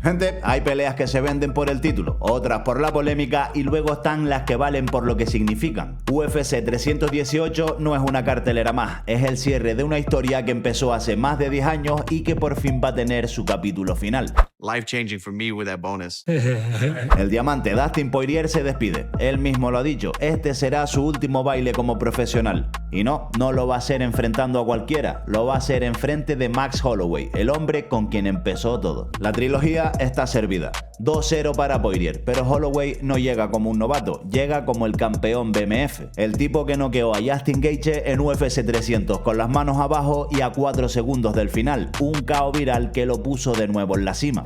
Gente, hay peleas que se venden por el título, otras por la polémica y luego están las que valen por lo que significan. UFC 318 no es una cartelera más, es el cierre de una historia que empezó hace más de 10 años y que por fin va a tener su capítulo final. Life changing for me with that bonus. El diamante Dustin Poirier se despide. Él mismo lo ha dicho, este será su último baile como profesional. Y no lo va a hacer enfrentando a cualquiera, lo va a hacer enfrente de Max Holloway, el hombre con quien empezó todo. La trilogía está servida. 2-0 para Poirier, pero Holloway no llega como un novato, llega como el campeón BMF. El tipo que noqueó a Justin Gaethje en UFC 300 con las manos abajo y a 4 segundos del final. Un KO viral que lo puso de nuevo en la cima.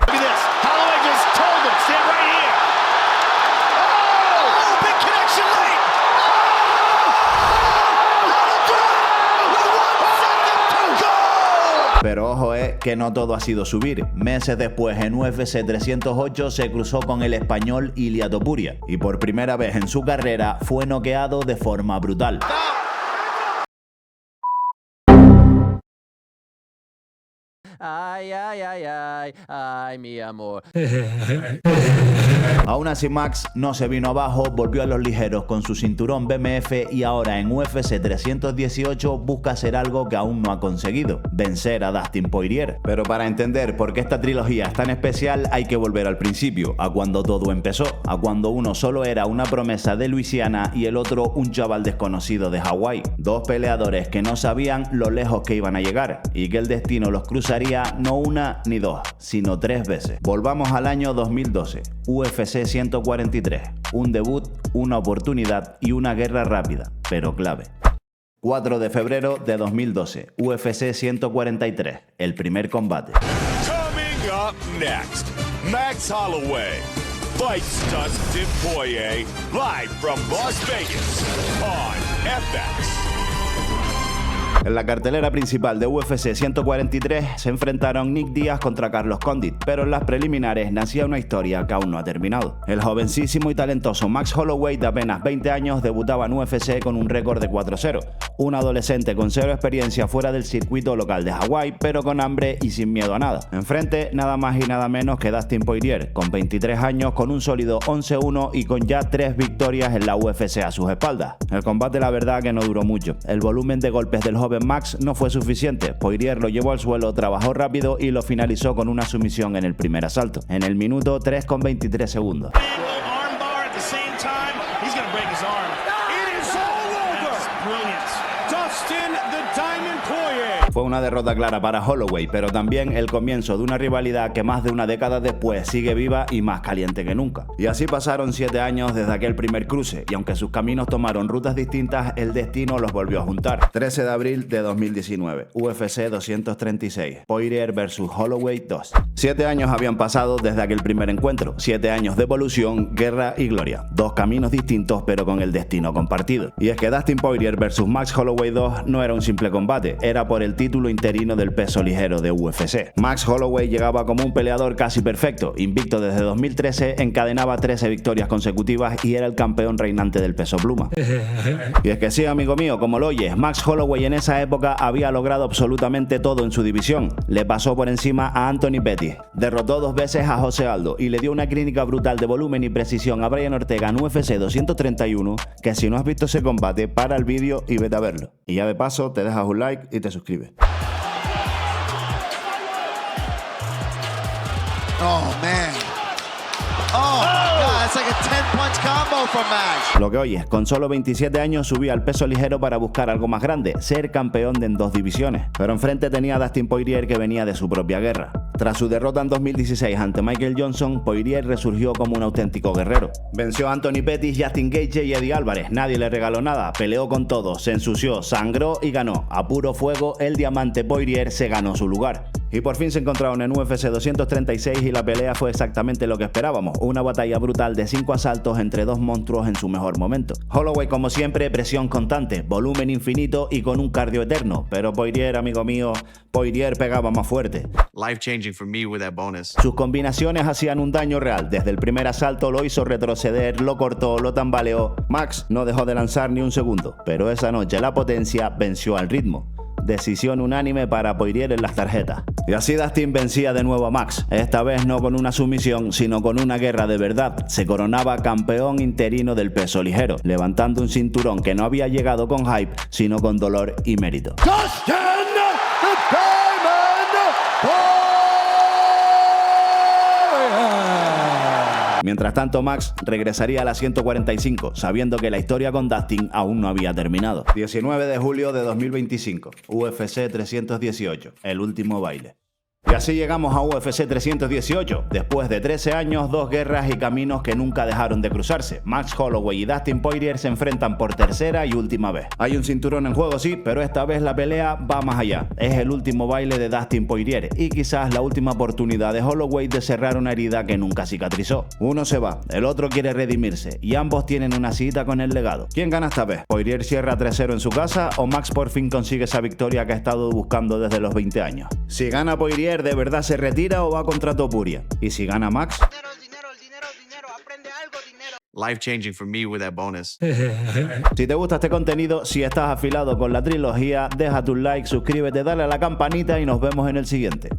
Pero ojo, que no todo ha sido subir. Meses después, en UFC 308, se cruzó con el español Ilia Topuria y por primera vez en su carrera fue noqueado de forma brutal. Ay, ay, ay, ay, ay, mi amor. Aún así, Max no se vino abajo, volvió a los ligeros con su cinturón BMF y ahora en UFC 318 busca hacer algo que aún no ha conseguido, vencer a Dustin Poirier. Pero para entender por qué esta trilogía es tan especial hay que volver al principio, a cuando todo empezó, a cuando uno solo era una promesa de Luisiana y el otro un chaval desconocido de Hawái. Dos peleadores que no sabían lo lejos que iban a llegar y que el destino los cruzaría no una ni dos, sino 3 veces. Volvamos al año 2012, UFC 143, un debut, una oportunidad y una guerra rápida, pero clave. 4 de febrero de 2012, UFC 143, el primer combate. Coming up next, Max Holloway fights Dustin Poirier live from Las Vegas on FX. En la cartelera principal de UFC 143 se enfrentaron Nick Diaz contra Carlos Condit, pero en las preliminares nacía una historia que aún no ha terminado. El jovencísimo y talentoso Max Holloway, de apenas 20 años, debutaba en UFC con un récord de 4-0. Un adolescente con cero experiencia fuera del circuito local de Hawái, pero con hambre y sin miedo a nada. Enfrente, nada más y nada menos que Dustin Poirier, con 23 años, con un sólido 11-1 y con ya 3 victorias en la UFC a sus espaldas. El combate, la verdad, que no duró mucho. El volumen de golpes del joven Max no fue suficiente. Poirier lo llevó al suelo, trabajó rápido y lo finalizó con una sumisión en el primer asalto, en el minuto 3,23 segundos. Fue una derrota clara para Holloway, pero también el comienzo de una rivalidad que más de una década después sigue viva y más caliente que nunca. Y así pasaron 7 años desde aquel primer cruce, y aunque sus caminos tomaron rutas distintas, el destino los volvió a juntar. 13 de abril de 2019, UFC 236, Poirier vs Holloway 2. 7 años habían pasado desde aquel primer encuentro, 7 años de evolución, guerra y gloria. 2 caminos distintos pero con el destino compartido. Y es que Dustin Poirier vs Max Holloway 2 no era un simple combate, era por el título interino del peso ligero de UFC. Max Holloway llegaba como un peleador casi perfecto, invicto desde 2013, encadenaba 13 victorias consecutivas y era el campeón reinante del peso pluma. Y es que sí, amigo mío, como lo oyes, Max Holloway en esa época había logrado absolutamente todo en su división. Le pasó por encima a Anthony Pettis, derrotó 2 veces a José Aldo y le dio una clínica brutal de volumen y precisión a Brian Ortega en UFC 231, que si no has visto ese combate, para el vídeo y vete a verlo. Y ya de paso te dejas un like y te suscribes. Oh, man. Oh, my God. It's like a 10-punch combo from Max. Lo que oyes, con solo 27 años subía al peso ligero para buscar algo más grande, ser campeón en 2 divisiones. Pero enfrente tenía a Dustin Poirier, que venía de su propia guerra. Tras su derrota en 2016 ante Michael Johnson, Poirier resurgió como un auténtico guerrero. Venció a Anthony Pettis, Justin Gaethje y Eddie Álvarez. Nadie le regaló nada, peleó con todos, se ensució, sangró y ganó. A puro fuego, el diamante Poirier se ganó su lugar. Y por fin se encontraron en UFC 236 y la pelea fue exactamente lo que esperábamos. Una batalla brutal de 5 asaltos entre 2 monstruos en su mejor momento. Holloway, como siempre, presión constante, volumen infinito y con un cardio eterno. Pero Poirier, amigo mío, Poirier pegaba más fuerte. Life changing for me with that bonus. Sus combinaciones hacían un daño real. Desde el primer asalto lo hizo retroceder, lo cortó, lo tambaleó. Max no dejó de lanzar ni un segundo, pero esa noche la potencia venció al ritmo. decisión unánime para Poirier en las tarjetas. Y así Dustin vencía de nuevo a Max, esta vez no con una sumisión, sino con una guerra de verdad. Se coronaba campeón interino del peso ligero, levantando un cinturón que no había llegado con hype, sino con dolor y mérito. Mientras tanto, Max regresaría a la 145, sabiendo que la historia con Dustin aún no había terminado. 19 de julio de 2025, UFC 318, el último baile. Y así llegamos a UFC 318, después de 13 años, 2 guerras y caminos que nunca dejaron de cruzarse. Max Holloway y Dustin Poirier se enfrentan por tercera y última vez. Hay un cinturón en juego, sí, pero esta vez la pelea va más allá. Es el último baile de Dustin Poirier y quizás la última oportunidad de Holloway de cerrar una herida que nunca cicatrizó. Uno se va, el otro quiere redimirse y ambos tienen una cita con el legado. ¿Quién gana esta vez? ¿Poirier cierra 3-0 en su casa o Max por fin consigue esa victoria que ha estado buscando desde los 20 años? Si gana Poirier, ¿de verdad se retira o va contra Topuria? Y si gana Max, Dinero, aprende algo, dinero. Life changing for me with that bonus. si te gusta este contenido, si estás afilado con la trilogía, deja tu like, suscríbete, dale a la campanita y nos vemos en el siguiente.